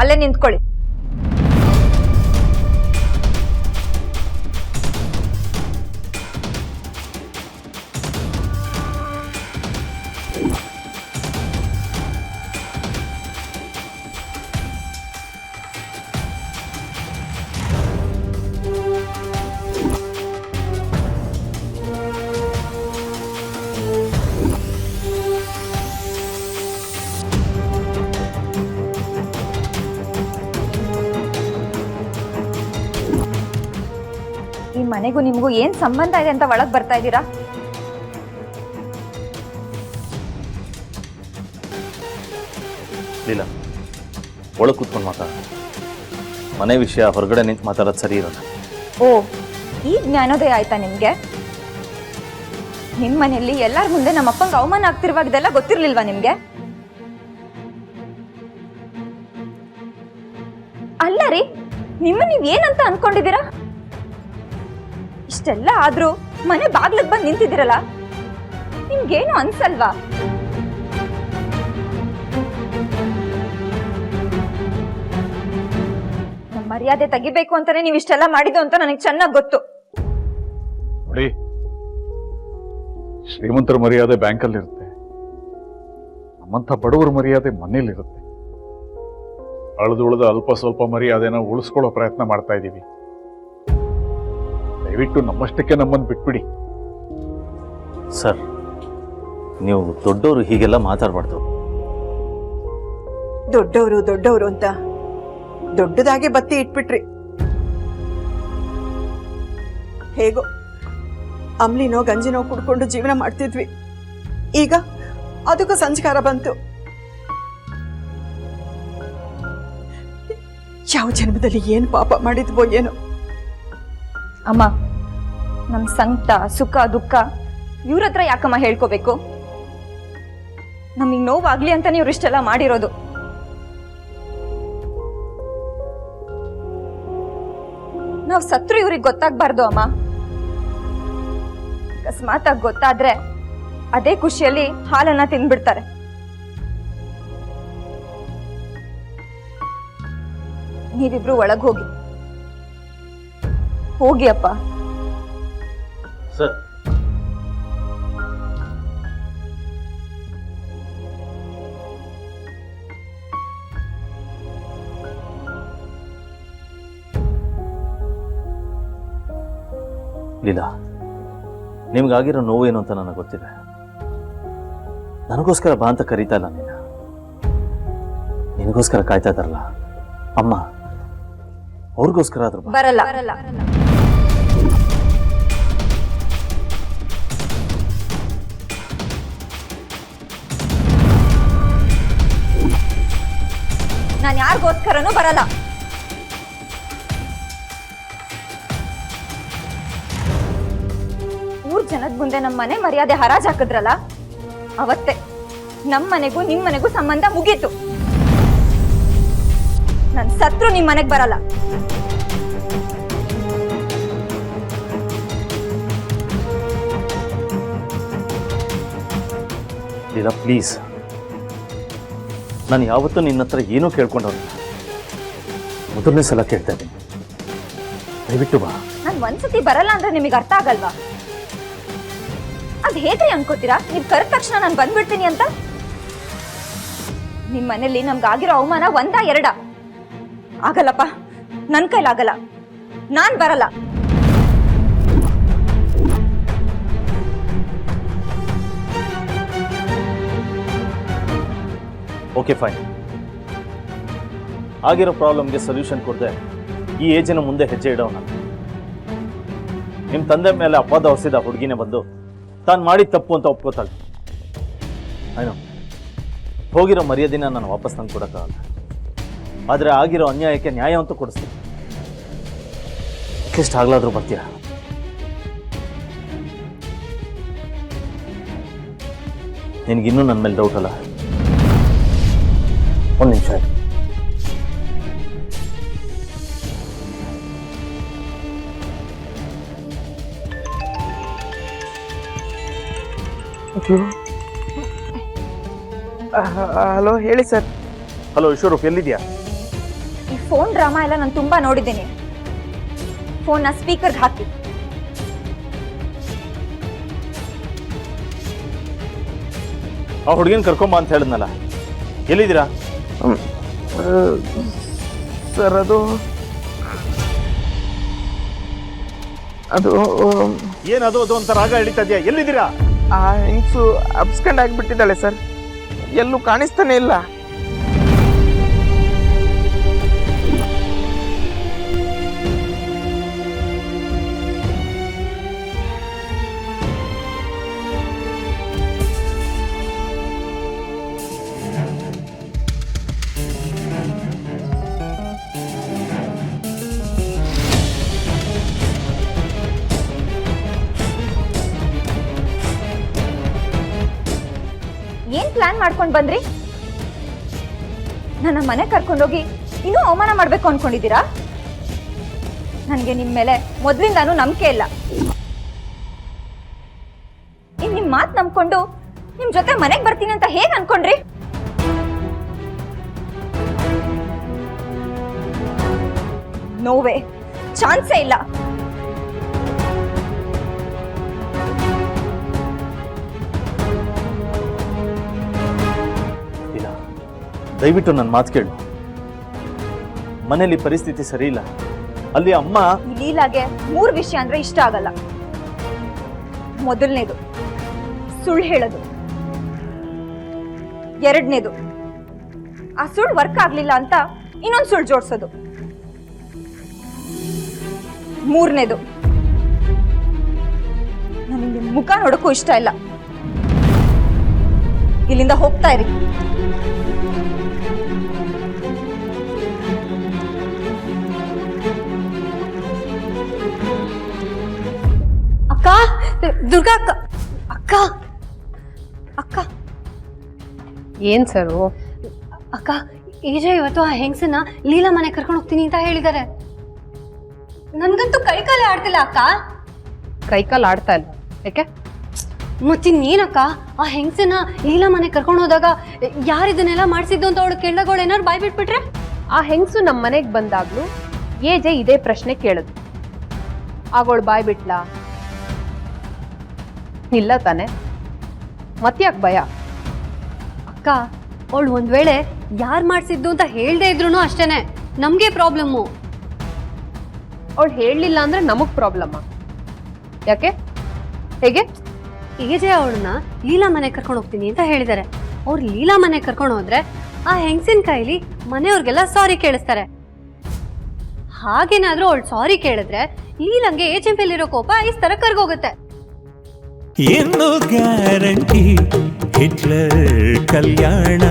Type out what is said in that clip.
ಅಲ್ಲೇ ನಿಂತ್ಕೊಳ್ಳಿ. ಈ ಮನೆಗೂ ನಿಮಗೂ ಏನ್ ಸಂಬಂಧ ಇದೆ ಅಂತ ಒಳಗ್ ಬರ್ತಾ ಇದ್ದೀರಾ? ಇಲ್ಲ, ಒಳಗೆ ಕೂತ್ಕೊಂಡು ಮಾತಾಡ. ಮನೆ ವಿಷಯ ಹೊರಗಡೆ ನಿಂತು ಮಾತಾಡೋದು ಸರಿ ಇರೋಲ್ಲ. ಓ, ಈ ಜ್ಞಾನೋದಯ ಆಯ್ತಾ ನಿಮ್ಗೆ? ನಿಮ್ ಮನೆಯಲ್ಲಿ ಎಲ್ಲಾರ ಮುಂದೆ ನಮ್ಮ ಅಪ್ಪಂಗೆ ಅವಮಾನ ಆಗ್ತಿರುವಾಗ ಇದೆಲ್ಲ ಗೊತ್ತಿರ್ಲಿಲ್ವಾ ನಿಮ್ಗೆ? ಅಲ್ಲ ರೀ, ನಿಮ್ಮ ನೀವ್ ಏನಂತ ಅನ್ಕೊಂಡಿದ್ದೀರಾ? ಇಷ್ಟೆಲ್ಲ ಆದ್ರೂ ಮನೆ ಬಾಗ್ಲಕ್ ಬಂದು ನಿಂತಿದ್ದೀರಲ್ಲ, ನಿಮ್ಗೇನು ಅನ್ಸಲ್ವಾ? ನಮ್ಮ ಮರ್ಯಾದೆ ತೆಗಿಬೇಕು ಅಂತಾನೆ ನೀವು ಇಷ್ಟೆಲ್ಲ ಮಾಡಿದ್ದು ಅಂತ ನನಗೆ ಚೆನ್ನಾಗಿ ಗೊತ್ತು. ನೋಡಿ, ಶ್ರೀಮಂತರ ಮರ್ಯಾದೆ ಬ್ಯಾಂಕಲ್ಲಿ ಇರುತ್ತೆ, ನಮ್ಮಂಥ ಬಡವರ ಮರ್ಯಾದೆ ಮನೇಲಿರುತ್ತೆ. ಅಳ್ದು ಅಲ್ಪ ಸ್ವಲ್ಪ ಮರ್ಯಾದೆನ ಉಳಿಸ್ಕೊಳ್ಳೋ ಪ್ರಯತ್ನ ಮಾಡ್ತಾ ಇದ್ದೀವಿ. ದಯವಿಟ್ಟು ನಮ್ಮಷ್ಟಕ್ಕೆ ನಮ್ಮನ್ನು ಬಿಟ್ಬಿಡಿ. ಸರ್, ನೀವು ದೊಡ್ಡವರು ಹೀಗೆಲ್ಲ ಮಾತಾಡಬಾರ್ದು. ದೊಡ್ಡವರು ಅಂತ ದೊಡ್ಡದಾಗೆ ಬತ್ತಿ ಇಟ್ಬಿಟ್ರಿ. ಹೇಗೋ ಅಂಬ್ಲಿನೋ ಗಂಜಿನೋ ಕುಡ್ಕೊಂಡು ಜೀವನ ಮಾಡ್ತಿದ್ವಿ. ಈಗ ಅದಕ್ಕೂ ಸಂಸ್ಕಾರ ಬಂತು. ಯಾವ ಜನ್ಮದಲ್ಲಿ ಏನು ಪಾಪ ಮಾಡಿದ್ವೋ ಏನೋ. ಅಮ್ಮ, ನಮ್ ಸಂಕಟ ಸುಖ ದುಃಖ ಇವ್ರ ಹತ್ರ ಯಾಕಮ್ಮ ಹೇಳ್ಕೋಬೇಕು? ನಮಗ್ ನೋವಾಗ್ಲಿ ಅಂತಾನೆ ಇವ್ರು ಇಷ್ಟೆಲ್ಲ ಮಾಡಿರೋದು. ನಾವ್ ಸತ್ರು ಇವ್ರಿಗೆ ಗೊತ್ತಾಗ್ಬಾರ್ದು ಅಮ್ಮ. ಅಕಸ್ಮಾತ್ ಆಗಿ ಗೊತ್ತಾದ್ರೆ ಅದೇ ಖುಷಿಯಲ್ಲಿ ಹಾಲನ್ನ ತಿಂದ್ಬಿಡ್ತಾರೆ. ನೀವಿಬ್ರು ಒಳಗ್ ಹೋಗಿ ಹೋಗಿ ಅಪ್ಪ. ಸರ್, ಲೀಲಾ, ನಿಮ್ಗಾಗಿರೋ ನೋವೇನು ಅಂತ ನನಗೆ ಗೊತ್ತಿದೆ. ನನಗೋಸ್ಕರ ಬಾ ಅಂತ ಕರೀತಾ ಇಲ್ಲ ನೀನು, ನಿನಗೋಸ್ಕರ ಕಾಯ್ತಾ ಇದ್ದಾರಲ್ಲ ಅಮ್ಮ, ಅವ್ರಿಗೋಸ್ಕರ ಆದ್ರೂ ಬರಲ್ಲ. ನಾನು ಯಾರಿಗೋಸ್ಕರನೂ ಬರಲ್ಲ. ಊರ್ ಜನದ ಮುಂದೆ ನಮ್ಮ ಮನೆ ಮರ್ಯಾದೆ ಹರಾಜ್ ಹಾಕಿದ್ರಲ್ಲ, ಅವತ್ತೇ ನಮ್ಮ ಮನೆಗೂ ನಿಮ್ ಮನೆಗೂ ಸಂಬಂಧ ಮುಗೀತು. ನನ್ ಸತ್ರು ನಿಮ್ ಮನೆಗ್ ಬರಲ್ಲ. ಲೀಲಾ, ಪ್ಲೀಸ್, ನಾನು ಯಾವತ್ತೂ ನಿನ್ನ ಹತ್ರ ಏನೂ ಕೇಳ್ಕೊಂಡವನಿಲ್ಲ. ಮೊದಲನೇ ಸಲ ಕೇಳ್ತಾ ಇದ್ದೀನಿ, ದಯವಿಟ್ಟು ಬಾ. ನಾನ್ ಒಂದ್ಸತಿ ಬರಲ್ಲ ಅಂದ್ರೆ ನಿಮಗೆ ಅರ್ಥ ಆಗಲ್ವಾ? ಅದ್ ಹೇಗ್ರಿ ಅನ್ಕೋತೀರಾ ನೀವ್ ಕರೆದ ತಕ್ಷಣ ನಾನು ಬಂದ್ಬಿಡ್ತೀನಿ ಅಂತ? ನಿಮ್ ಮನೇಲಿ ನಮ್ಗಾಗಿರೋ ಅವಮಾನ ಒಂದಾ ಎರಡ? ಆಗಲ್ಲಪ್ಪ, ನನ್ ಕೈಲಾಗಲ್ಲ. ನಾನ್ ಬರಲ್ಲ. Okay, fine. ಆಗಿರೋ ಪ್ರಾಬ್ಲಮ್ಗೆ ಸೊಲ್ಯೂಷನ್ ಕೊಡದೆ ಈ ಏಜಿನ ಮುಂದೆ ಹೆಜ್ಜೆ ಇಡೋಣ. ನಿಮ್ಮ ತಂದೆ ಮೇಲೆ ಅಪವಾದ ಹೊರಿಸಿದ ಹುಡುಗಿನೇ ಬಂದು ತಾನು ಮಾಡಿದ ತಪ್ಪು ಅಂತ ಒಪ್ಕೋತಾಳೆ. ಏನೋ ಹೋಗಿರೋ ಮರ್ಯಾದಿನ ನಾನು ವಾಪಸ್ ತಂದು ಕೊಡೋಕ್ಕಾಗಲ್ಲ, ಆದರೆ ಆಗಿರೋ ಅನ್ಯಾಯಕ್ಕೆ ನ್ಯಾಯ ಅಂತೂ ಕೊಡಿಸ್ತೀನಿ. ಅಟ್ಲೀಸ್ಟ್ ಆಗ್ಲಾದ್ರೂ ಬರ್ತೀಯ? ನಿನಗಿನ್ನೂ ನನ್ನ ಮೇಲೆ ಡೌಟ್ ಅಲ್ಲ? ಒಂದು ನಿಮಿಷ. ಹಲೋ, ಹೇಳಿ ಸರ್. ಹಲೋ, ಈಶ್ವರೂಪ್, ಎಲ್ಲಿದ್ಯಾ? ಈ ಫೋನ್ ಡ್ರಾಮಾ ಎಲ್ಲ ನಾನು ತುಂಬಾ ನೋಡಿದ್ದೀನಿ. ಫೋನ್ನ ಸ್ಪೀಕರ್ಗೆ ಹಾಕಿ. ಆ ಹುಡುಗಿನ ಕರ್ಕೊಂಬ ಅಂತ ಹೇಳಿದ್ನಲ್ಲ, ಎಲ್ಲಿದ್ದೀರಾ? ಸರ್ ಅದು ಏನದು ಅದು ಅಂತ ರಾಗ ಹಿಡಿತಾ ಇದೆಯಾ? ಎಲ್ಲಿದ್ದೀರಾ? ಆ ಹೆಂಗ್ಸು ಅಬ್ಸ್ಕಂಡ್ ಆಗಿಬಿಟ್ಟಿದ್ದಾಳೆ ಸರ್, ಎಲ್ಲೂ ಕಾಣಿಸ್ತಾನೆ ಇಲ್ಲ. ಏನ್ ಪ್ಲಾನ್ ಮಾಡ್ಕೊಂಡು ಬಂದ್ರಿ? ನನ್ನ ಮನೆ ಕರ್ಕೊಂಡೋಗಿ ಇನ್ನೂ ಅವಮಾನ ಮಾಡ್ಬೇಕು ಅನ್ಕೊಂಡಿದ್ದೀರಾ? ನನಗೆ ನಿಮ್ ಮೇಲೆ ಮೊದ್ಲಿಂದಾನು ನಂಬಿಕೆ ಇಲ್ಲ. ಇನ್ ನಿಮ್ ಮಾತ್ ನಂಬ್ಕೊಂಡು ನಿಮ್ ಜೊತೆ ಮನೆಗ್ ಬರ್ತೀನಿ ಅಂತ ಹೇಗ್ ಅನ್ಕೊಂಡ್ರಿ? ನೋವೇ, ಚಾನ್ಸೇ ಇಲ್ಲ. ದಯವಿಟ್ಟು ನನ್ನ ಮಾತು ಕೇಳು. ಮನೇಲಿ ಪರಿಸ್ಥಿತಿ ಸರಿ ಇಲ್ಲ. ಅಲ್ಲಿ ಅಮ್ಮ ಈ ಲೀಲಾಗೆ 3 ವಿಷಯ ಅಂದ್ರೆ ಇಷ್ಟ ಆಗಲ್ಲ. ಮೊದಲನೇದು ಸುಳ್ಳು ಹೇಳೋದು, ಎರಡನೇದು ಆ ಸುಳ್ಳು ವರ್ಕ್ ಆಗ್ಲಿಲ್ಲ ಅಂತ ಇನ್ನೊಂದು ಸುಳ್ಳು ಜೋಡಿಸೋದು, ಮೂರನೇದು ನನಗೆ ಮುಖ ನೋಡಕ್ಕೂ ಇಷ್ಟ ಇಲ್ಲ. ಇಲ್ಲಿಂದ ಹೋಗ್ತಾ ಇರಿ. ಅಕ್ಕ, ದುರ್ಗಾ ಅಕ್ಕ, ಅಕ್ಕ ಅಕ್ಕ. ಏನ್ ಸರು? ಅಕ್ಕ, ಏಜೆ ಇವತ್ತು ಆ ಹೆಂಗಸನ್ನ ಲೀಲಾ ಮನೆ ಕರ್ಕೊಂಡು ಹೋಗ್ತೀನಿ ಅಂತ ಹೇಳಿದ್ದಾರೆ. ನನ್ಗಂತೂ ಕೈಕಾಲೇ ಆಡ್ತಿಲ್ಲ ಅಕ್ಕ. ಕೈಕಾಲು ಆಡ್ತಾ ಇಲ್ಲ, ಯಾಕೆ? ಮತ್ತಿನ್ನೇನಕ್ಕ, ಆ ಹೆಂಗಸನ್ನ ಲೀಲಾ ಮನೆ ಕರ್ಕೊಂಡು ಹೋದಾಗ ಯಾರಿದನ್ನೆಲ್ಲ ಮಾಡಿಸಿದ್ದು ಅಂತ ಅವಳು ಕೇಳಿದಾಗ ಅವಳು ಏನಾದ್ರು ಬಾಯ್ ಬಿಟ್ಬಿಟ್ರೆ? ಆ ಹೆಂಗಸು ನಮ್ಮ ಮನೆಗೆ ಬಂದಾಗ್ಲೂ ಏಜೆ ಇದೇ ಪ್ರಶ್ನೆ ಕೇಳುದು. ಆಗೋಳು ಬಾಯ್ ಬಿಟ್ಲಾ? ಇಲ್ಲ ತಾನೆ, ಮತ್ತ್ಯಾಕೆ ಭಯ? ಅಕ್ಕ, ಅವಳು ಒಂದ್ ವೇಳೆ ಯಾರು ಮಾಡಿಸಿದ್ದು ಅಂತ ಹೇಳ್ದೆ ಇದ್ರು ಅಷ್ಟೇನೆ ನಮ್ಗೆ ಪ್ರಾಬ್ಲಮ್ಮು. ಅವಳು ಹೇಳಲಿಲ್ಲ ಅಂದ್ರೆ ನಮಗ್ ಪ್ರಾಬ್ಲಮ್ಮ. ಯಾಕೆ? ಹೇಗೆ? ಏಜೆ ಅವಳನ್ನ ಲೀಲಾ ಮನೆ ಕರ್ಕೊಂಡು ಹೋಗ್ತೀನಿ ಅಂತ ಹೇಳಿದ್ದಾರೆ. ಅವ್ರು ಲೀಲಾ ಮನೆ ಕರ್ಕೊಂಡು ಹೋದ್ರೆ ಆ ಹೆಂಗಸಿನ ಕೈಲಿ ಮನೆಯವ್ರಿಗೆಲ್ಲ ಸಾರಿ ಕೇಳಿಸ್ತಾರೆ. ಹಾಗೇನಾದ್ರೂ ಅವಳು ಸಾರಿ ಕೇಳಿದ್ರೆ ಲೀಲಂಗೆ ಏಜೆ ಮೇಲಿರೋ ಕೋಪ ಐಸ್ ತರ ಕರ್ಗೋಗುತ್ತೆ. ಏನು ಗ್ಯಾರಂಟಿ ಹಿಟ್ಲರ್ ಕಲ್ಯಾಣ